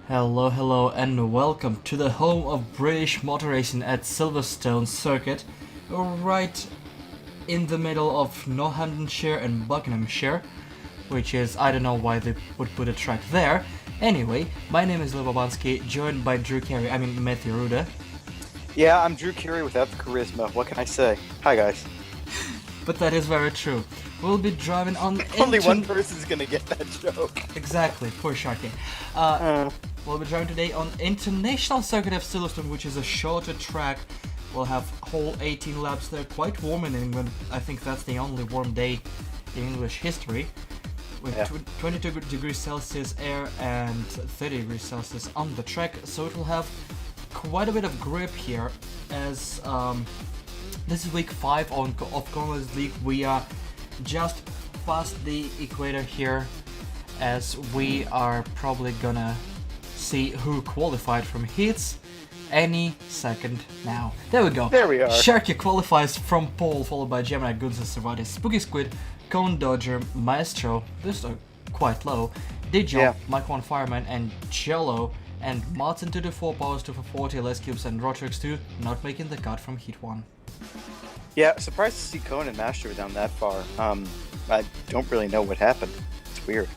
Hello, hello, and welcome to the home of British motor racing at Silverstone Circuit, right in the middle of Northamptonshire and Buckinghamshire, which is, I don't know why they would put a track there. Anyway, my name is Lil Bobanski, joined by Matthew Ruda. Yeah, I'm Drew Carey without the charisma. What can I say? Hi, guys. But that is very true. We'll be driving on... Only one person's gonna get that joke. Exactly, poor Sharky. We'll be driving today on International Circuit of Silverstone, which is a shorter track. We'll have whole 18 laps there, quite warm in England. I think that's the only warm day in English history. With 22 degrees Celsius air and 30 degrees Celsius on the track, so it will have quite a bit of grip here, as this is week 5 of Conelanders League. We are just past the equator here, as we are probably gonna see who qualified from heats any second now. There we go. There we are. Sharky qualifies from pole, followed by Gemini, Gunza, Cervantes, Spooky Squid, Cone Dodger, Maestro, this are quite low, Dijon, Mike 1 Fireman, and Jello, and Martin to the 4 powers, 2 for 40, Les Cubes, and Rotrix 2 not making the cut from heat 1. Yeah, surprised to see Cone and Master down that far. I don't really know what happened. It's weird.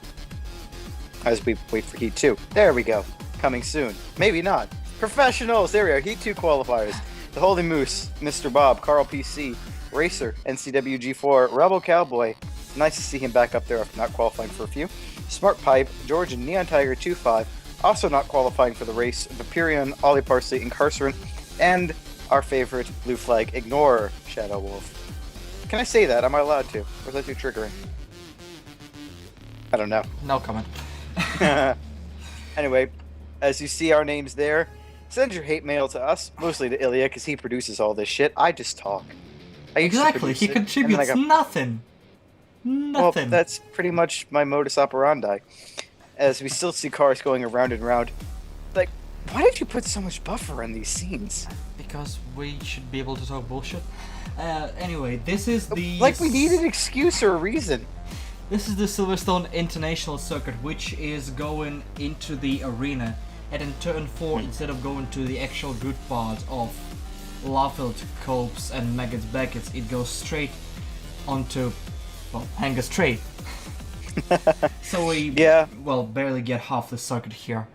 As we wait for Heat 2. There we go. Coming soon. Maybe not. Professionals! There we are. Heat 2 qualifiers. The Holy Moose, Mr. Bob, Carl PC, Racer, NCW G4, Rebel Cowboy. Nice to see him back up there after not qualifying for a few. Smart Pipe, George and Neon Tiger 2-5. Also not qualifying for the race. Vaporeon, Ollie Parsley, Incarcerant, and our favorite Blue Flag Ignorer, Shadow Wolf. Can I say that? Am I allowed to? Or is that too triggering? I don't know. No comment. Anyway, as you see our names there, send your hate mail to us, mostly to Ilya, because he produces all this shit. I just talk. Exactly, he contributes nothing. Well, that's pretty much my modus operandi. As we still see cars going around and around. Like, why did you put so much buffer in these scenes? Because we should be able to talk bullshit. Anyway, this is the... Like, we need an excuse or a reason. This is the Silverstone International Circuit, which is going into the arena. And in turn 4, instead of going to the actual good part of Laffield, Copes, and Maggots Beckett's, it goes straight onto, well, Hanger Straight. So we, barely get half the circuit here.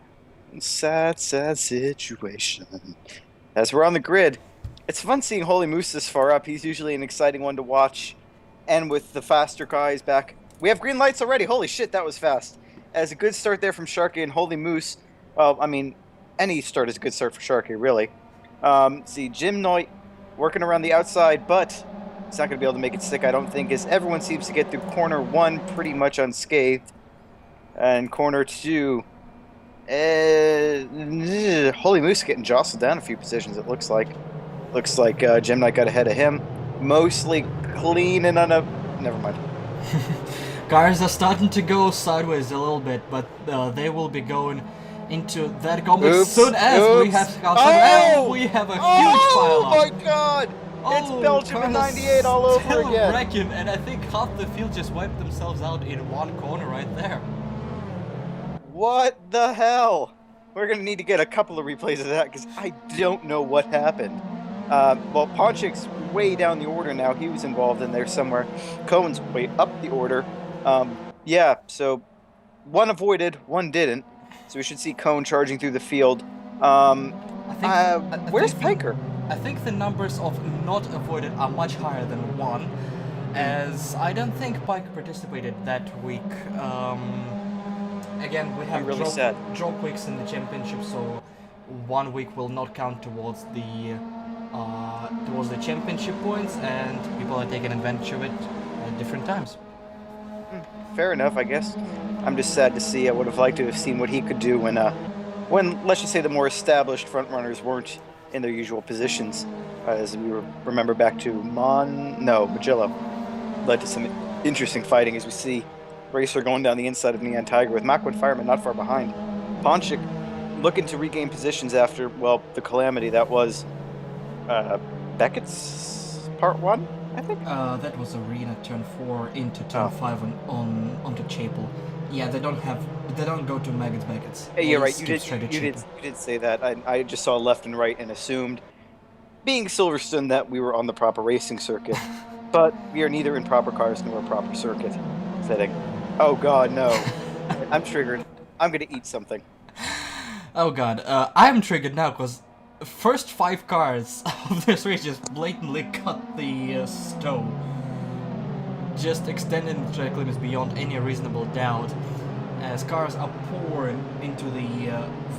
Sad situation. As we're on the grid, it's fun seeing Holy Moose this far up. He's usually an exciting one to watch. And with the faster guys back, we have green lights already. Holy shit, that was fast. As a good start there from Sharky and Holy Moose. Well, I mean, any start is a good start for Sharky, really. See, Jim Noit working around the outside, but he's not going to be able to make it stick, I don't think, as everyone seems to get through corner 1 pretty much unscathed. And corner 2, Holy Moose getting jostled down a few positions, it looks like. Looks like Jim Knight got ahead of him. Mostly clean and never mind. Cars are starting to go sideways a little bit, but they will be going into that combo as soon as we have we have a huge pile up. Oh my god! It's Belgium in 98 all over again. Wrecking, and I think half the field just wiped themselves out in one corner right there. What the hell? We're going to need to get a couple of replays of that because I don't know what happened. Well, Ponchik's way down the order now. He was involved in there somewhere. Cohen's way up the order. So one avoided, one didn't. So we should see Cohen charging through the field. Where's Piker? I think the numbers of not avoided are much higher than 1, as I don't think Piker participated that week. Again, we have drop weeks in the championship, so 1 week will not count towards the championship points, and people are taking advantage of it at different times. Fair enough, I guess. I'm just sad to see. I would have liked to have seen what he could do when let's just say the more established front runners weren't in their usual positions, as we remember back to Magello. Led to some interesting fighting as we see Racer going down the inside of Neon Tiger with Mach 1 Fireman not far behind. Ponchik looking to regain positions after, well, the calamity that was Beckett's part 1, I think. That was Arena turn 4 into turn 5 onto Chapel. Yeah, they don't go to Maggots Beckets. Hey, you're right. You Chapel. did say that. I just saw left and right and assumed, being Silverstone, that we were on the proper racing circuit, but we are neither in proper cars nor a proper circuit. Fitting. Oh God, no! I'm triggered. I'm gonna eat something. Oh God, I'm triggered now because first 5 cars of this race just blatantly cut the stove. Just extending the track limits beyond any reasonable doubt, as cars are pouring into the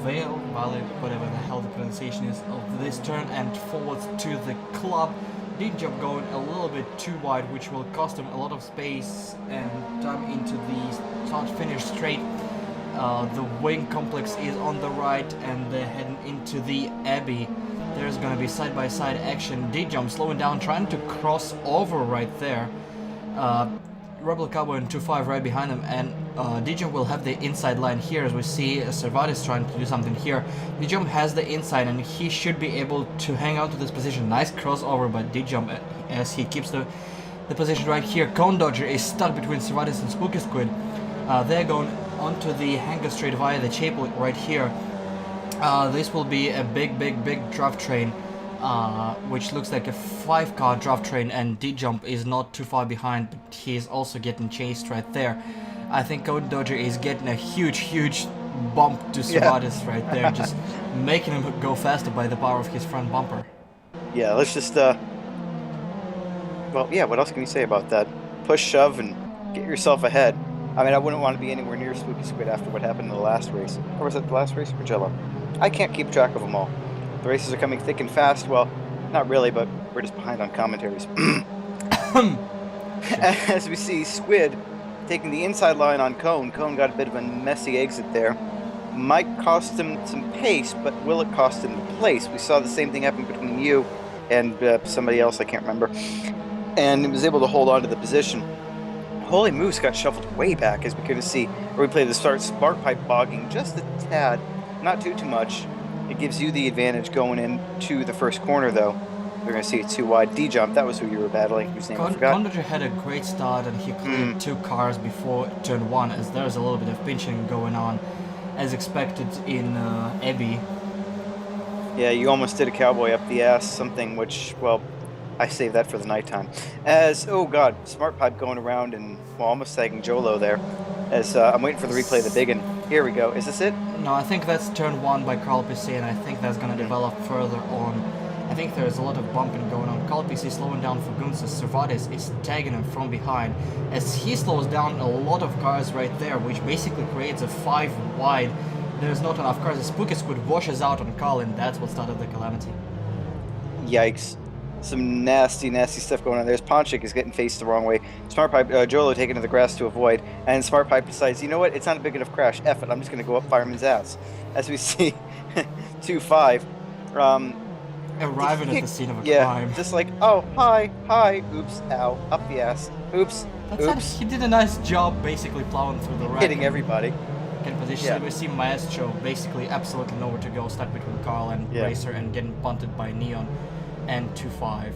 valley, whatever the hell the pronunciation is, of this turn and forwards to the club. D-Jump going a little bit too wide, which will cost him a lot of space and time into the start-finish straight. The wing complex is on the right, and they're heading into the Abbey. There's gonna be side-by-side action. D-Jump slowing down, trying to cross over right there. Rebel Cowboy and 2-5 right behind him, and D-Jump will have the inside line here, as we see Servatis trying to do something here. D-Jump has the inside, and he should be able to hang out to this position. Nice crossover by D-Jump as he keeps the position right here. Cone Dodger is stuck between Servatis and Spooky Squid. They're going onto the hangar straight via the Chapel right here. This will be a big draft train, which looks like a 5-car draft train, and D-Jump is not too far behind, but he is also getting chased right there. I think Code Dodger is getting a huge bump to Servatis right there, just making him go faster by the power of his front bumper. Yeah, let's just well, yeah, what else can you say about that? Push, shove, and get yourself ahead. I mean, I wouldn't want to be anywhere near Spooky Squid after what happened in the last race. Or was it the last race or Jello? I can't keep track of them all. The races are coming thick and fast. Well, not really, but we're just behind on commentaries. As we see Squid taking the inside line on Cone. Cone got a bit of a messy exit there. Might cost him some pace, but will it cost him the place? We saw the same thing happen between you and somebody else, I can't remember. And he was able to hold on to the position. Holy Moose got shuffled way back, as we could see a replay of the start. Spark Pipe bogging just a tad, not too much. It gives you the advantage going into the first corner, though. We're going to see it too wide. D-Jump, that was who you were battling, whose name I forgot. Conductor had a great start, and he cleared 2 cars before turn 1, as there's a little bit of pinching going on, as expected in Abbey. Yeah, you almost did a cowboy up the ass, something which, well, I saved that for the nighttime. As, oh God, Smart Pipe going around and, well, almost tagging Jolo there. As I'm waiting for the replay of the big one. Here we go. Is this it? No, I think that's turn 1 by Carl PC, and I think that's going to develop further on. I think there's a lot of bumping going on. Carl PC slowing down for Guns, as Servatis is tagging him from behind. As he slows down a lot of cars right there, which basically creates a 5 wide. There's not enough cars. The Spooky Squid washes out on Carl, and that's what started the calamity. Yikes. Some nasty stuff going on. There's Ponchik is getting faced the wrong way. Smart Pipe, Jolo taking to the grass to avoid. And Smart Pipe decides, you know what? It's not a big enough crash. F it. I'm just going to go up Fireman's ass. As we see 2-5. Arriving at the scene of a crime. Just like, oh, hi. Oops, ow. Up the ass. Oops. He did a nice job basically plowing through the wreck. Hitting everybody. Getting position. We see Maestro basically absolutely nowhere to go, stuck between Carl and Racer, and getting punted by Neon and 2-5.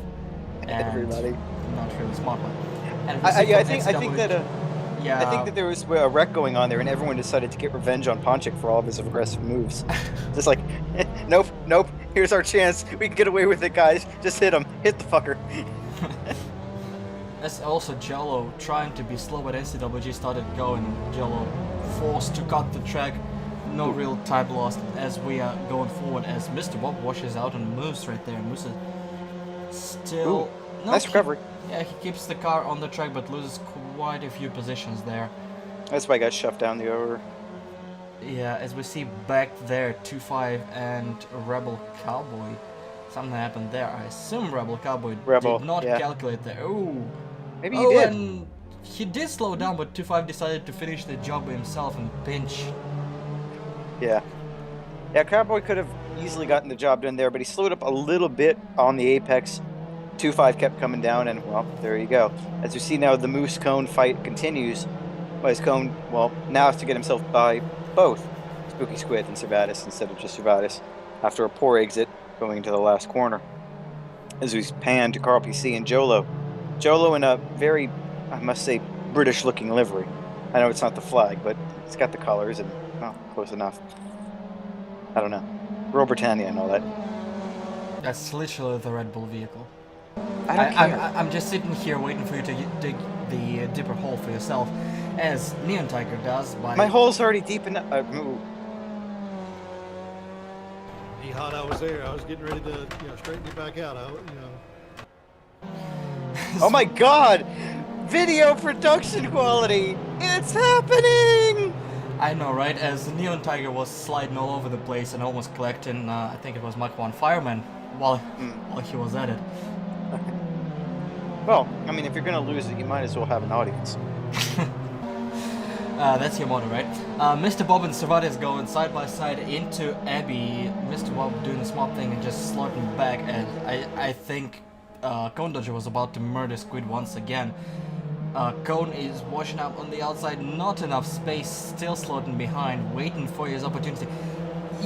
And everybody. Not really smart one. I think that there was a wreck going on there, and everyone decided to get revenge on Ponchik for all of his aggressive moves. Just like, nope. Here's our chance. We can get away with it, guys. Just hit him. Hit the fucker. That's also Jello trying to be slow, but NCWG started going. Jello forced to cut the track. No real time lost as we are going forward, as Mr. Bob washes out on Moose right there. Moose is still... nice recovery. He keeps the car on the track, but loses quite a few positions there. That's why I got shoved down the over. Yeah, as we see back there, 2-5 and Rebel Cowboy. Something happened there. I assume Rebel Cowboy did not calculate there. Maybe he did. And he did slow down, but 2-5 decided to finish the job himself and pinch. Yeah, Cowboy could have easily gotten the job done there, but he slowed up a little bit on the apex. 2-5 kept coming down, and, well, there you go. As you see now, the Moose Cone fight continues. As Cone, well, now has to get himself by both Spooky Squid and Servatis instead of just Servatis after a poor exit going into the last corner. As we pan to Carl PC and Jolo. Jolo in a very, I must say, British-looking livery. I know it's not the flag, but it's got the colors and, well, close enough. I don't know. Royal Britannia and all that. That's literally the Red Bull vehicle. I don't care. I'm just sitting here waiting for you to dig the deeper hole for yourself, as Neon Tiger does. By My hole's already deep enough. Ehud, I was there. I was getting ready to, straighten you back out. Oh my God! Video production quality! It's happening! I know, right? As Neon Tiger was sliding all over the place and almost collecting, I think it was Mach 1 Fireman while he was at it. Well, I mean, if you're gonna lose it, you might as well have an audience. That's your motto, right? Mr. Bob and Cervantes going side by side into Abbey. Mr. Bob doing the smart thing and just slotting back, and I think Cone Dodger was about to murder Squid once again. Cone is washing up on the outside, not enough space, still slotting behind, waiting for his opportunity.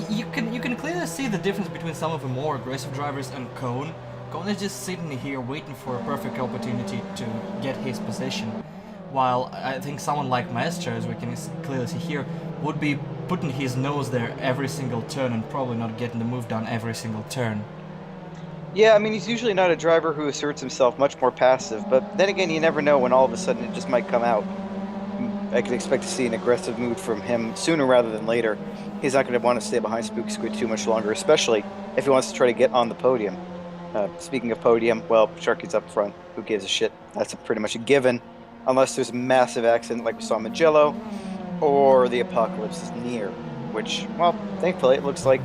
You can clearly see the difference between some of the more aggressive drivers and Cone. Cone is just sitting here waiting for a perfect opportunity to get his position, while I think someone like Maestro, as we can clearly see here, would be putting his nose there every single turn and probably not getting the move done every single turn. Yeah, I mean, he's usually not a driver who asserts himself, much more passive, but then again, you never know when all of a sudden it just might come out. I could expect to see an aggressive mood from him sooner rather than later. He's not going to want to stay behind Spook Squid too much longer, especially if he wants to try to get on the podium. Speaking of podium, well, Sharky's up front. Who gives a shit? That's pretty much a given, unless there's a massive accident like we saw in Magello, or the apocalypse is near, which, well, thankfully it looks like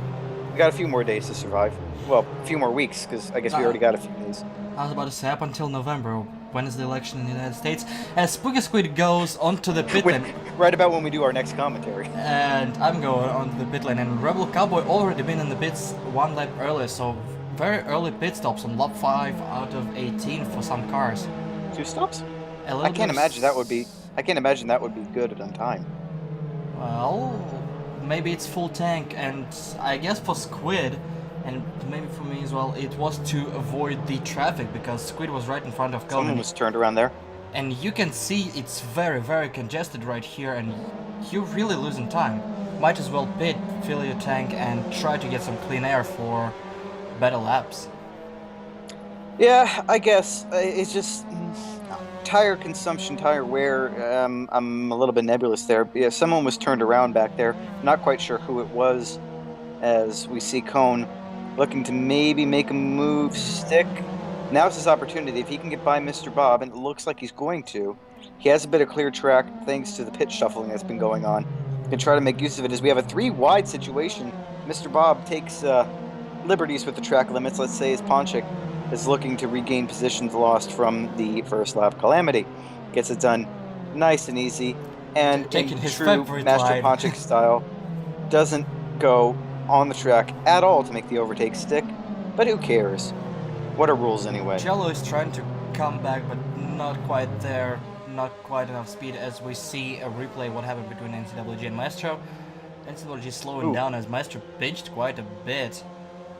we got a few more days to survive. Well, a few more weeks, because I guess we already got a few days. I was about to say up until November. When is the election in the United States? As Spooky Squid goes onto the pit lane. Right about when we do our next commentary. And I'm going onto the pit lane, and Rebel Cowboy already been in the pits one lap earlier, so very early pit stops on lap 5 out of 18 for some cars. 2 stops? I can't imagine that would be good on time. Well, maybe it's full tank, and I guess for Squid, and maybe for me as well, it was to avoid the traffic, because Squid was right in front of Conan. Someone was turned around there. And you can see it's very, very congested right here, and you're really losing time. Might as well pit, fill your tank, and try to get some clean air for better laps. Yeah, I guess. It's just tire consumption, tire wear. I'm a little bit nebulous there. Yeah, someone was turned around back there. Not quite sure who it was, as we see Cone looking to maybe make a move stick. Now's his opportunity. If he can get by Mr. Bob, and it looks like he's going to, he has a bit of clear track thanks to the pit shuffling that's been going on. He can try to make use of it as we have a 3-wide situation. Mr. Bob takes liberties with the track limits. Let's say as Ponchik is looking to regain positions lost from the first lap calamity. Gets it done nice and easy, and taking in his true favorite Master ride. Ponchik style, doesn't go on the track at all to make the overtake stick, but who cares? What are rules anyway? Jello is trying to come back, but not quite there, not quite enough speed, as we see a replay what happened between NCWG and Maestro. NCWG slowing down as Maestro pinched quite a bit,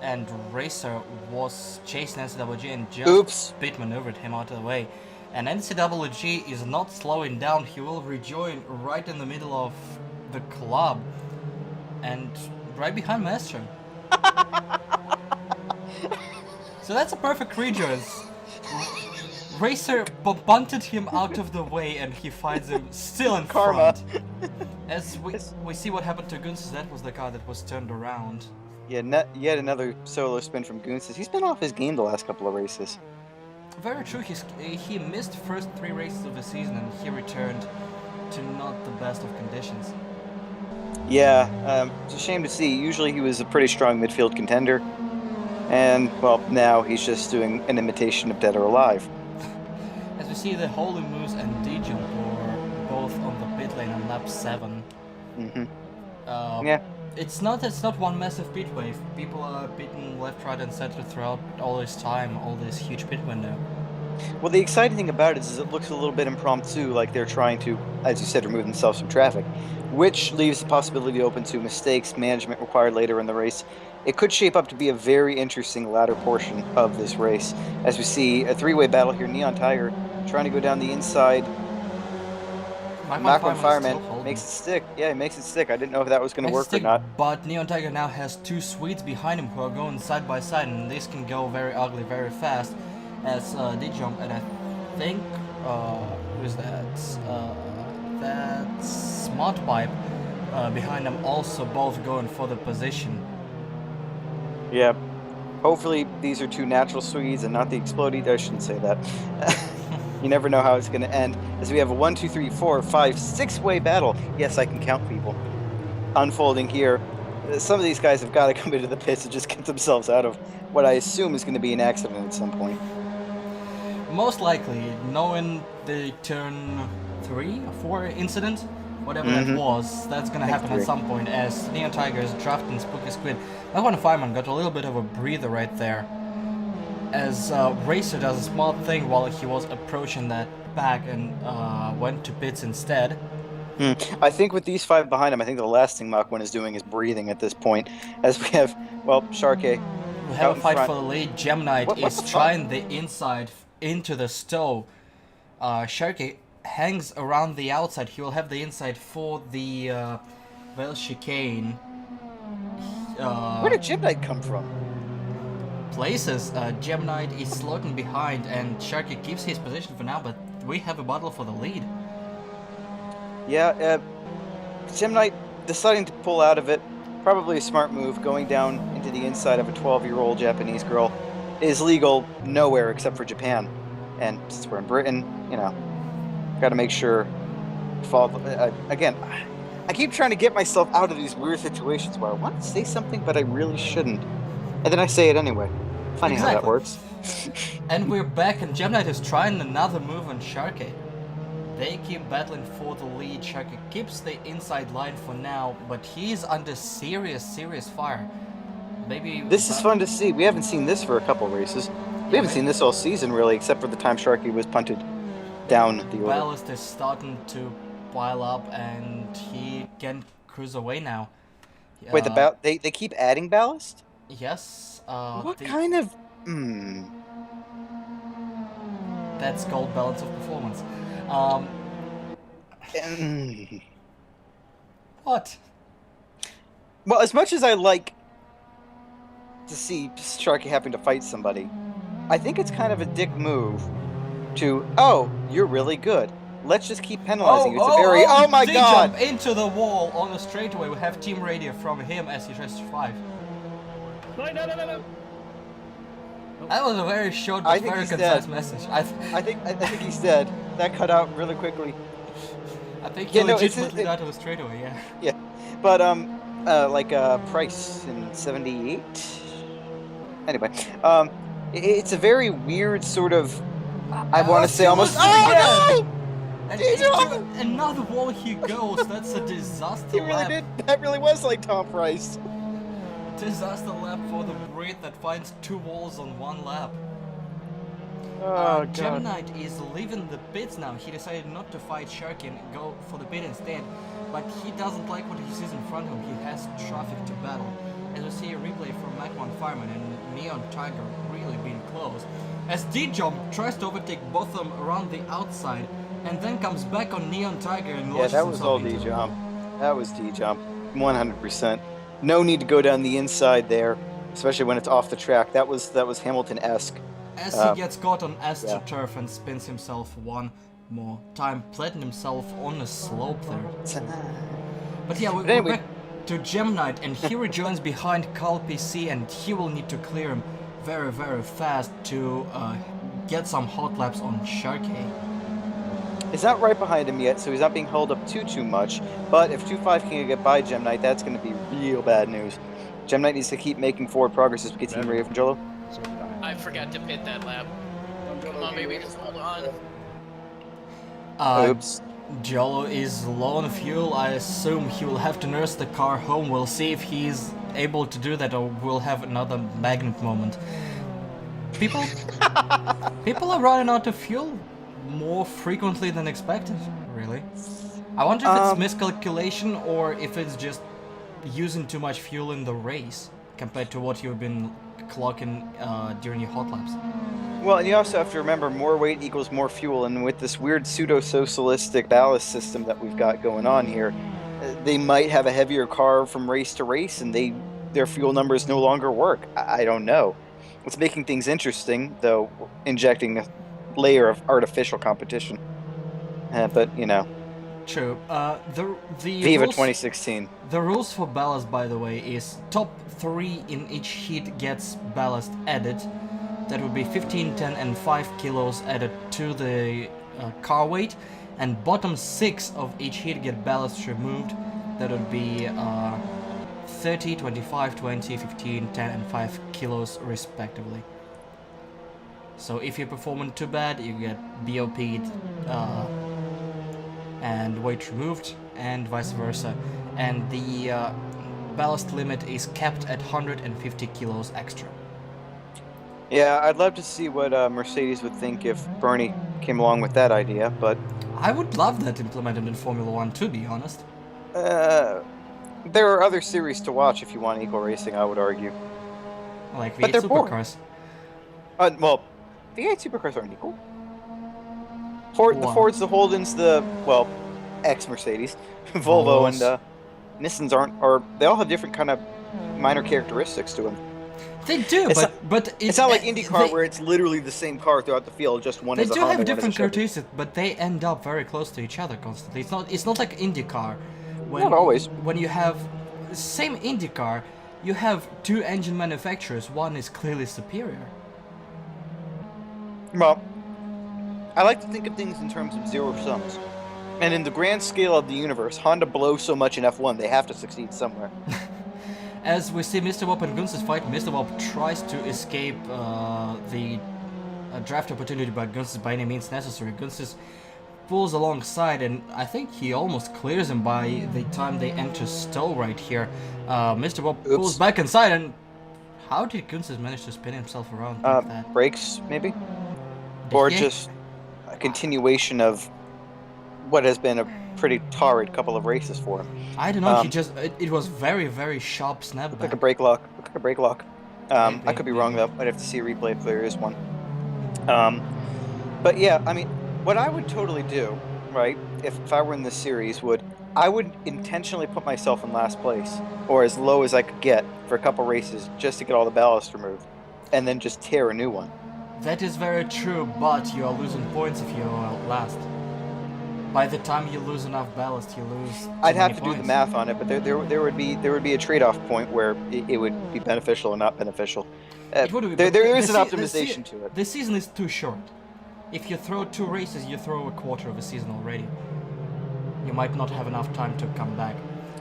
and Racer was chasing NCWG and just speed maneuvered him out of the way. And NCWG is not slowing down, he will rejoin right in the middle of the club, and right behind Maestro. So that's a perfect rejoins. Racer bunted him out of the way, and he finds him still in front. As we see what happened to Gunsis, that was the car that was turned around. Yeah, yet another solo spin from Gunsis. He's been off his game the last couple of races. Very true, he missed the first 3 races of the season, and he returned to not the best of conditions. Yeah, it's a shame to see. Usually he was a pretty strong midfield contender. And, well, now he's just doing an imitation of Dead or Alive. As we see, the Holy Moose and D-Jump were both on the pit lane on lap 7. Mm-hmm. Yeah. It's not one massive pit wave. People are pitting left, right, and center throughout all this time, all this huge pit window. Well, the exciting thing about it is it looks a little bit impromptu, like they're trying to, as you said, remove themselves from traffic, which leaves the possibility open to mistakes, management required later in the race, it could shape up to be a very interesting latter portion of this race, as we see a three-way battle here. Neon Tiger trying to go down the inside. Mach 1 Fireman makes it stick. Yeah, he makes it stick. I didn't know if that was going to work or not. But Neon Tiger now has two Swedes behind him who are going side by side, and this can go very ugly very fast. As D-Jump, and I think, who's that? That's Smart Pipe behind them, also both going for the position. Yeah. Hopefully these are two natural Swedes and not the exploded. I shouldn't say that. You never know how it's going to end. As we have a 1, 2, 3, 4, 5, 6-way battle. Yes, I can count people. Unfolding here. Some of these guys have got to come into the pits and just get themselves out of what I assume is going to be an accident at some point. Most likely, knowing the turn 3 or 4 incident, whatever that was, that's going to happen at some point, as Neon Tiger is drafting Spooky Squid. Mach 1 Fireman got a little bit of a breather right there, as Racer does a smart thing while he was approaching that back and went to pits instead. I think with these 5 behind him, I think the last thing Mach 1 is doing is breathing at this point, as we have, well, Sharkey. We have a fight for the lead. Gemnite is trying the inside into the stove. Sharkey hangs around the outside. He will have the inside for the well, chicane. Where did Gemnite come from? Places. Gemnite is floating behind, and Sharkey keeps his position for now, but we have a battle for the lead. Yeah, Gemnite deciding to pull out of it. Probably a smart move. Going down into the inside of a 12-year-old Japanese girl is legal nowhere except for Japan. And since we're in Britain, you know, got to make sure. Again, I keep trying to get myself out of these weird situations where I want to say something, but I really shouldn't. And then I say it anyway. Funny how that works. And we're back, and Gemnite is trying another move on Sharkey. They keep battling for the lead. Sharkey keeps the inside line for now, but he's under serious fire. Maybe this is fun to see. We haven't seen this for a couple races. We haven't seen this all season, really, except for the time Sharkey was punted down the order. Ballast is starting to pile up, and he can cruise away now. Wait, they keep adding ballast? Yes. What kind of... That's called balance of performance. What? Well, as much as I like to see Sharkey having to fight somebody, I think it's kind of a dick move to, oh, you're really good. Let's just keep penalizing you. It's a very, oh my god! Jump into the wall on a straightaway. We have team radio from him as he tries to survive. No. That was a very short but very concise message. I think he's dead. That cut out really quickly. I think he legitimately got to a straightaway, yeah. Yeah. But like Price in 78. Anyway, it's a very weird sort of, I want to say almost, oh no! And into another wall he goes. That's a disaster He really lap. did. That really was like Tom Price. Disaster lap for the breed that finds 2 walls on 1 lap. Oh, God. Gemnite is leaving the pits now. He decided not to fight Sharky and go for the pit instead. But he doesn't like what he sees in front of him. He has traffic to battle. As we see a replay from Mach 1 Fireman and Neon Tiger really being close. As D-Jump tries to overtake both of them around the outside, and then comes back on Neon Tiger and launches that was all D-Jump. That was D-Jump. 100%. No need to go down the inside there, especially when it's off the track. That was Hamilton-esque. As he gets caught on AstroTurf and spins himself one more time, planting himself on a slope there. But yeah, we're back to Gemnite, and he rejoins behind Carl PC, and he will need to clear him very, very fast to get some hot laps on Sharkey. He's not right behind him yet, so he's not being held up too much. But if 2-5 can get by Gemnite, that's going to be real bad news. Gemnite needs to keep making forward progress as we get team radio from Jolo. I forgot to pit that lap. Come on, baby, just hold on. Oops. Jolo is low on fuel. I assume he will have to nurse the car home. We'll see if he's able to do that, or we'll have another magnet moment. People are running out of fuel more frequently than expected, really. I wonder if it's miscalculation or if it's just using too much fuel in the race. compared to what you've been clocking during your hot laps. Well, and you also have to remember more weight equals more fuel, and with this weird pseudo-socialistic ballast system that we've got going on here, they might have a heavier car from race to race, and their fuel numbers no longer work. I don't know. It's making things interesting, though, injecting a layer of artificial competition. But, you know. True. The Viva rules, 2016. The rules for ballast, by the way, is top 3 in each heat gets ballast added. That would be 15, 10, and 5 kilos added to the car weight, and bottom 6 of each heat get ballast removed. That would be 30, 25, 20, 15, 10, and 5 kilos respectively. So if you're performing too bad, you get BOP'd and weight removed, and vice versa. And the ballast limit is capped at 150 kilos extra. Yeah, I'd love to see what Mercedes would think if Bernie came along with that idea, but... I would love that implemented in Formula 1, to be honest. There are other series to watch if you want equal racing, I would argue. Like But V8 they're boring. supercars. Well, V8 supercars aren't equal. The Wow. Fords, the Holdens, ex-Mercedes, Volvo, and Nissans they all have different kind of minor characteristics to them. They do, It's but It's not like IndyCar where it's literally the same car throughout the field, just one they is a do Honda, have one is a different Chevy. characteristics, but they end up very close to each other constantly. It's not like IndyCar. Not always. When you have same IndyCar, you have 2 engine manufacturers. One is clearly superior. Well, I like to think of things in terms of zero sums. And in the grand scale of the universe, Honda blows so much in F1, they have to succeed somewhere. As we see Mr. Wop and Gunz's fight, Mr. Wop tries to escape the draft opportunity by Gunz by any means necessary. Gunz pulls alongside, and I think he almost clears him by the time they enter stall right here. Mr. Wop pulls back inside, and how did Gunz manage to spin himself around like that? Brakes, maybe? Or Yeah. just a continuation of what has been a pretty torrid couple of races for him. I don't know, it was very, very sharp snapback. Look like a brake lock. I Maybe, could be wrong though. I'd have to see a replay if there is one. But yeah, I mean, what I would totally do, right, if I were in this series, I would intentionally put myself in last place, or as low as I could get for a couple races, just to get all the ballast removed, and then just tear a new one. That is very true, but you are losing points if you are last. By the time you lose enough ballast, you lose. I'd have to do the math on it, but there would be a trade-off point where it would be beneficial or not beneficial. It would be, There is an the optimization to it. The season is too short. If you throw 2 races, you throw a quarter of a season already. You might not have enough time to come back.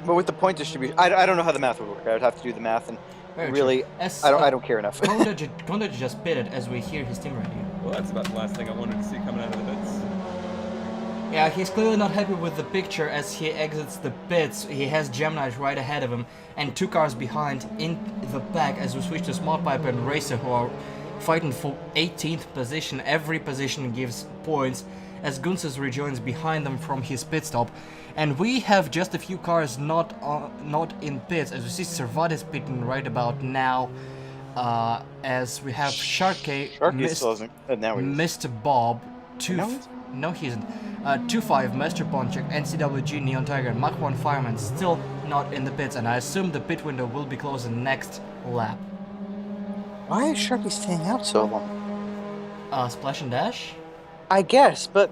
But with the point distribution, I don't know how the math would work. I would have to do the math, and Very really, As, I don't care enough. Conda just pitted as we hear his team radio. Well, that's about the last thing I wanted to see coming out of the pits. Yeah, he's clearly not happy with the picture as he exits the pits. He has Gemini right ahead of him and 2 cars behind in the back as we switch to Smart Piper and Racer, who are fighting for 18th position. Every position gives points as Gunzes rejoins behind them from his pit stop. And we have just a few cars not in pits, as we see Servades pitting right about now. As we have Sharkey, Mr. Bob, no he isn't. 2-5, Master Ponchak, NCWG, Neon Tiger, and Mach 1 Fireman still not in the pits, and I assume the pit window will be closed next lap. Why is Sharky staying out so long? Splash and Dash? I guess, but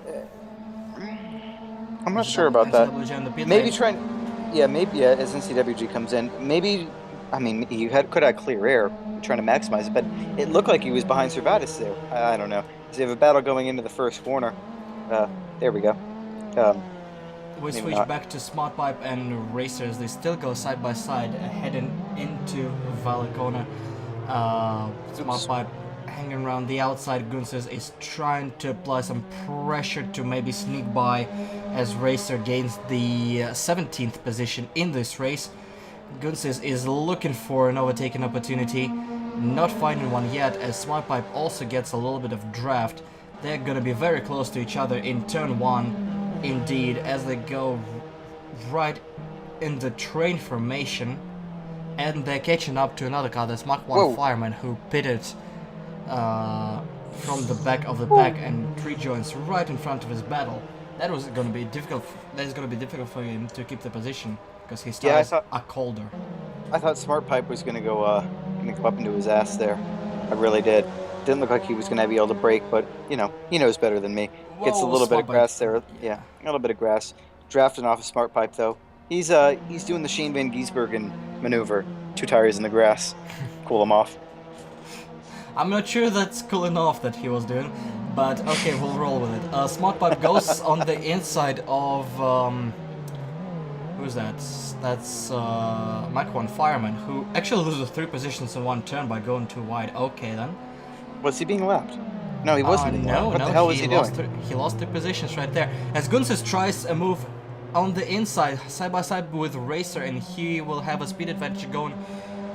I'm not sure about that. NCWG on the pit Maybe lane. as NCWG comes in, maybe, I mean, could have clear air, trying to maximize it, but it looked like he was behind Servades there. I don't know. So you have a battle going into the first corner. There we go. We switch back to Smart Pipe and Racers. They still go side by side, heading into Vallecona. Smart Pipe hanging around the outside. Gunzes is trying to apply some pressure to maybe sneak by as Racer gains the 17th position in this race. Gunzes is looking for an overtaking opportunity, not finding one yet, as Smart Pipe also gets a little bit of draft. They're gonna be very close to each other in turn 1, indeed, as they go right in the train formation. and they're catching up to another car. That's Mach 1 Whoa. fireman who pitted from the back of the pack and rejoins right in front of his battle. That was going to be difficult. That is going to be difficult for him to keep the position because his tires are colder. I thought Smart Pipe was gonna go up into his ass there. I really did. Didn't look like he was gonna be able to brake, but you know, he knows better than me. Gets a Whoa, little bit Smart of Pipe. grass there. Yeah, a little bit of grass. Drafting off a Smart Pipe though. He's doing the Shane Van Gisbergen maneuver. 2 tires in the grass. Cool him off. I'm not sure that's cool enough that he was doing, but okay, we'll roll with it. Smart Pipe goes on the inside of who's that? That's Mach 1 fireman, who actually loses 3 positions in one turn by going too wide. Okay then. Was he being lapped? No, he wasn't being lapped. What the hell was he doing? He lost 3 positions right there. As Gunsis tries a move on the inside, side by side with Racer, and he will have a speed advantage going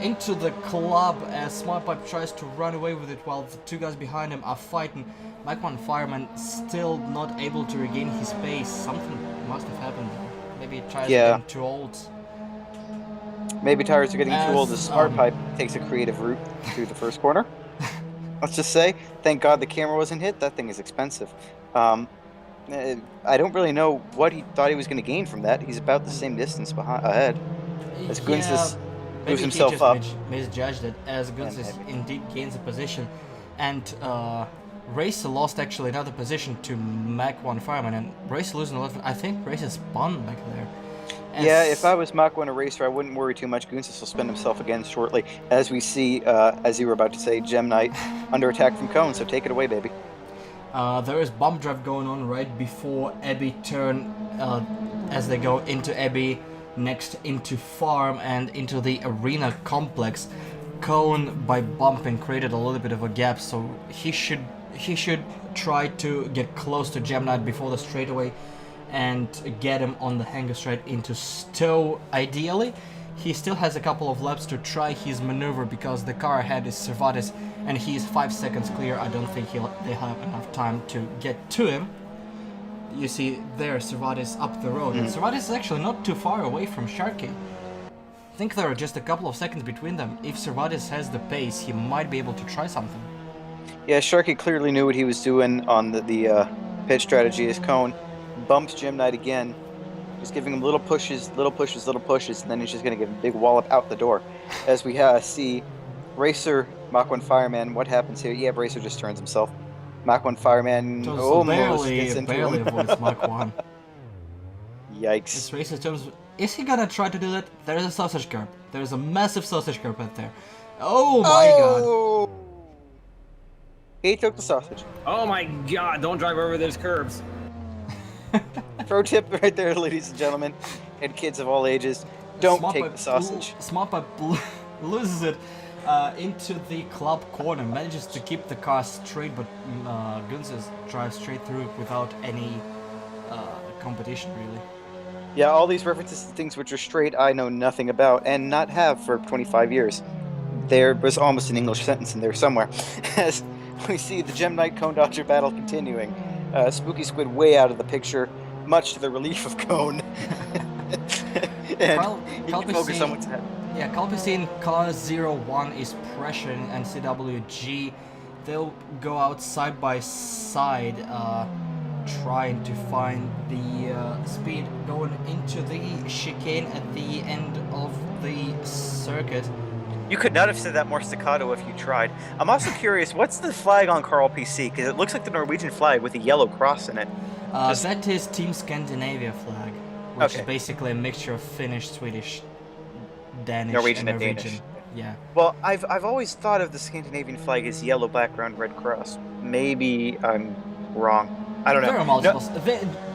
into the club as Smart Pipe tries to run away with it while the 2 guys behind him are fighting. Mach 1 fireman still not able to regain his pace. Something must have happened there. Maybe tires are getting too old. Maybe tires are getting too old as Smart Pipe takes a creative route through the first corner. Let's just say, thank God the camera wasn't hit. That thing is expensive. I don't really know what he thought he was going to gain from that. He's about the same distance ahead. As Gunsis moves himself up. Misjudged it, as Gunsis indeed gains a position. And Racer lost actually another position to Mach 1 fireman, and Racer losing 11. I think Racer spun back there. Yeah, if I was Mach 1 Racer, I wouldn't worry too much. Gunsis will spin himself again shortly, as we see, as you were about to say, Gem Knight under attack from Cone, so take it away, baby. There is bump drive going on right before Abbey turn, as they go into Abbey, next into Farm and into the arena complex. Cone, by bumping, created a little bit of a gap, so he should try to get close to Gem Knight before the straightaway and get him on the hanger straight into Stowe, ideally. He still has a couple of laps to try his maneuver because the car ahead is Servatis and he's 5 seconds clear. I don't think they have enough time to get to him. You see there, Servatis up the road. And Servatis is actually not too far away from Sharky. I think there are just a couple of seconds between them. If Servatis has the pace, he might be able to try something. Yeah, Sharky clearly knew what he was doing on the pit strategy as Cone bumps Gem Knight again. Just giving him little pushes, and then he's just going to give him a big wallop out the door. As we see Racer, Mach 1 Fireman, what happens here? Yeah, Racer just turns himself. Mach 1 Fireman almost gets into barely him. avoids Mach 1. Yikes. As Racer turns, is he gonna try to do that? There is a sausage curb. There is a massive sausage curb right there. Oh my god. He took the sausage. Oh my god, don't drive over those curbs. Pro tip right there, ladies and gentlemen, and kids of all ages, don't take the sausage. Smart Pipe loses it into the club corner, manages to keep the car straight, but Gunsis drives straight through it without any competition, really. Yeah, all these references to things which are straight I know nothing about, and not have for 25 years. There was almost an English sentence in there somewhere. As we see the Gem Knight Cone Dodger battle continuing. Spooky Squid way out of the picture, much to the relief of Cone. And he can focus on what's ahead. Yeah, Calpicine car 01 is pressuring NCWG. They'll go out side by side, trying to find the speed going into the chicane at the end of the circuit. You could not have said that more staccato if you tried. I'm also curious, what's the flag on Carl PC? Because it looks like the Norwegian flag with a yellow cross in it. That is Team Scandinavia flag, which Okay. is basically a mixture of Finnish, Swedish, Danish, Norwegian and and Norwegian. Danish. Yeah. Well, I've always thought of the Scandinavian flag as yellow background, red cross. Maybe I'm wrong. I don't know. There are multiples.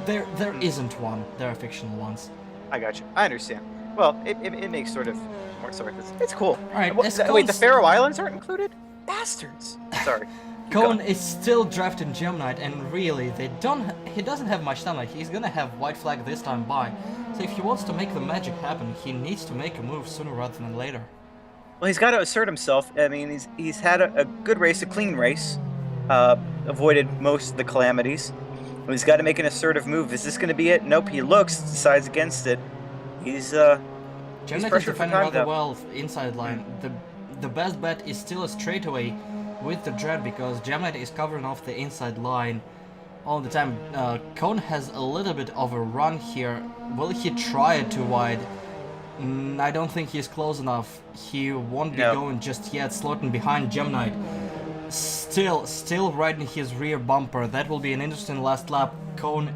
There isn't one. There are fictional ones. I got you. I understand. Well, it makes sort of more sense. It's cool. Alright, Wait, the Faroe Islands aren't included? Bastards. Sorry. Cone is still drafting Gem Knight, and really, he doesn't have much time. Like, he's gonna have white flag this time by. So if he wants to make the magic happen, he needs to make a move sooner rather than later. Well, he's got to assert himself. I mean, he's had a good race, a clean race, avoided most of the calamities. He's got to make an assertive move. Is this going to be it? Nope. He looks, decides against it. He's Gem Knight is pressured for defending time, rather though. well inside line. The best bet is still a straightaway with the Dread because Gem Knight is covering off the inside line all the time. Cone has a little bit of a run here. Will he try it too wide? I don't think he's close enough. He won't be going just yet. Slotting behind Gem Knight. Still riding his rear bumper. That will be an interesting last lap. Cone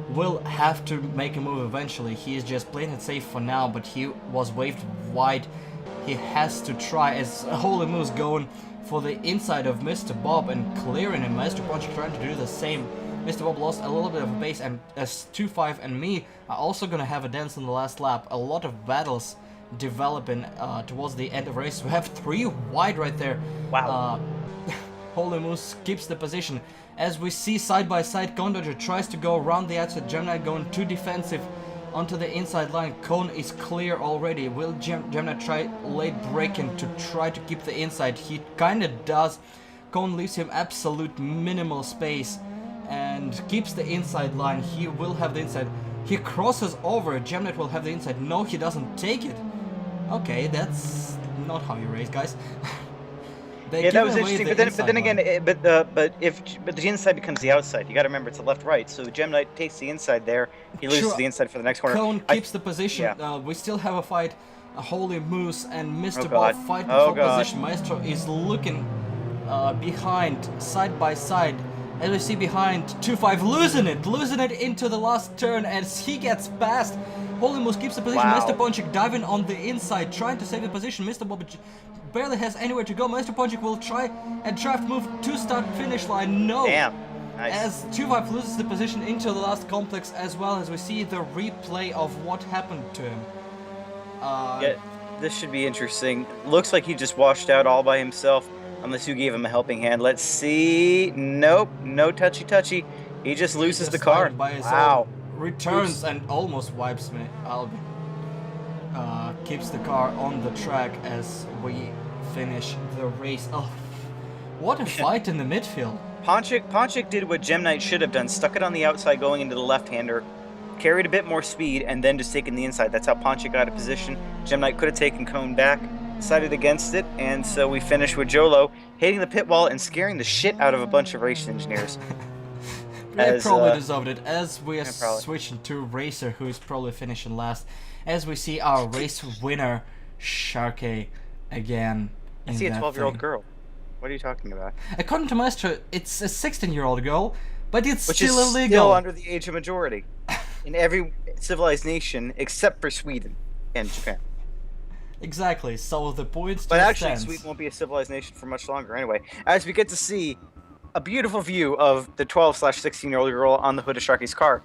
will have to make a move eventually. He is just playing it safe for now, but he was waved wide. He has to try as Holy Moose going for the inside of Mr. Bob and clearing him. Maestro Punch trying to do the same. Mr. Bob lost a little bit of base, and as 2-5 and me are also gonna have a dance in the last lap. A lot of battles developing towards the end of the race. We have 3 wide right there. Wow. Holy Moose keeps the position. As we see side by side, Condor tries to go around the outside. Gem Knight going too defensive onto the inside line. Cone is clear already. Will Gem Knight try late braking to try to keep the inside? He kinda does. Cone leaves him absolute minimal space and keeps the inside line. He will have the inside. He crosses over. Gem Knight will have the inside. No, he doesn't take it. Okay, that's not how you race, guys. Yeah, that was interesting. But then again, but the inside becomes the outside. You got to remember it's a left-right. So Gem Knight takes the inside there. He loses the inside for the next corner. Cone keeps the position. Yeah. We still have a fight. Holy Moose and Mr. God. Bob fighting Oh, for God. position. Maestro is looking behind, side by side. As we see behind, 2-5 losing it into the last turn as he gets past. Holy Moose keeps the position. Wow. Mr. Ponchik diving on the inside, trying to save the position. Mr. Bob barely has anywhere to go. Mr. Ponchik will try a draft move to start finish line. No. Damn. Nice. As 2-5 loses the position into the last complex, as well as we see the replay of what happened to him. Yeah, this should be interesting. Looks like he just washed out all by himself, unless you gave him a helping hand. Let's see. Nope, no touchy. He just loses the car. By his Wow. own, returns and almost wipes me. Albi keeps the car on the track as we finish the race. Oh, what a fight in the midfield. Ponchik did what Gem Knight should have done. Stuck it on the outside going into the left-hander. Carried a bit more speed and then just taken the inside. That's how Ponchik got a position. Gem Knight could have taken Cone back. Decided against it. And so we finish with Jolo hitting the pit wall and scaring the shit out of a bunch of race engineers. They probably deserved it, as we are switching to Racer, who is probably finishing last, as we see our race winner, Sharkey, again. I see a 12-year-old girl. What are you talking about? According to Maestro, it's a 16-year-old girl, but it's Which still is illegal. still under the age of majority in every civilized nation except for Sweden and Japan. Exactly, so the points But still actually, stands. Sweden won't be a civilized nation for much longer anyway. As we get to see a beautiful view of the 12/16-year-old girl on the hood of Sharky's car,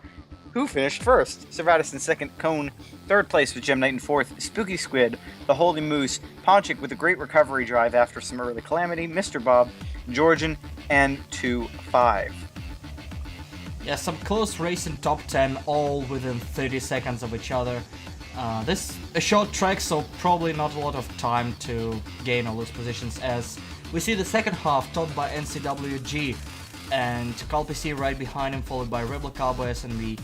who finished first. Servatus in second, Cone third place with Gem Knight in fourth, Spooky Squid, the Holy Moose, Ponchik with a great recovery drive after some early calamity, Mr. Bob, Georgian, and 2-5. Yeah, some close racing top 10, all within 30 seconds of each other. This a short track, so probably not a lot of time to gain or lose positions, as we see the second half topped by NCWG and CalPC right behind him, followed by Rebel Cowboy SNB.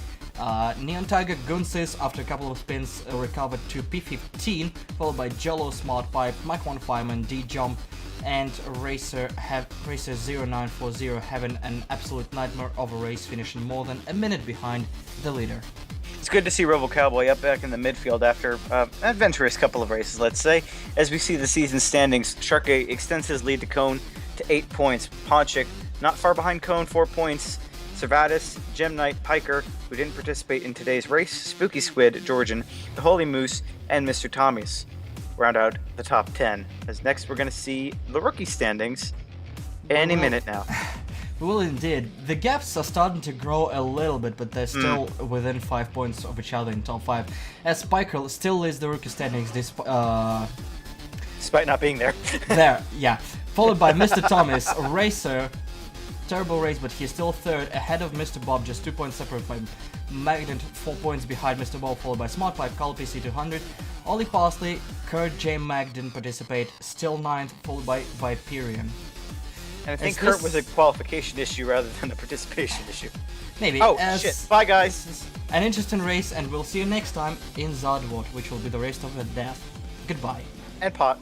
Neon Tiger Gunsis, after a couple of spins, recovered to P15, followed by Jello Smart Pipe, Mike 1 Fireman, D-Jump, and Racer 0940 having an absolute nightmare of a race, finishing more than a minute behind the leader. It's good to see Rebel Cowboy up back in the midfield after an adventurous couple of races, let's say. As we see the season standings, Sharkey extends his lead to Cone to 8 points. Ponchik, not far behind Cone, 4 points. Servatus, Gem Knight, Piker, who didn't participate in today's race, Spooky Squid, Georgian, the Holy Moose, and Mr. Tommy's round out the top 10. As next we're going to see the rookie standings any minute now. Well, indeed. The gaps are starting to grow a little bit, but they're still within 5 points of each other in top 5. As Piker still leads the rookie standings despite not being there. Yeah. Followed by Mr. Thomas, Racer, terrible race, but he's still third, ahead of Mr. Bob, just 2 points separate by Magnet, 4 points behind Mr. Bob, followed by Smart Pipe, CalPC 200, Ollie Parsley, Kurt J. Mag didn't participate, still 9th, followed by Viperian. And I think Kurt was a qualification issue rather than a participation issue. Maybe. Oh, shit. Bye, guys. an interesting race, and we'll see you next time in Zardwood, which will be the race of the death. Goodbye. And pot.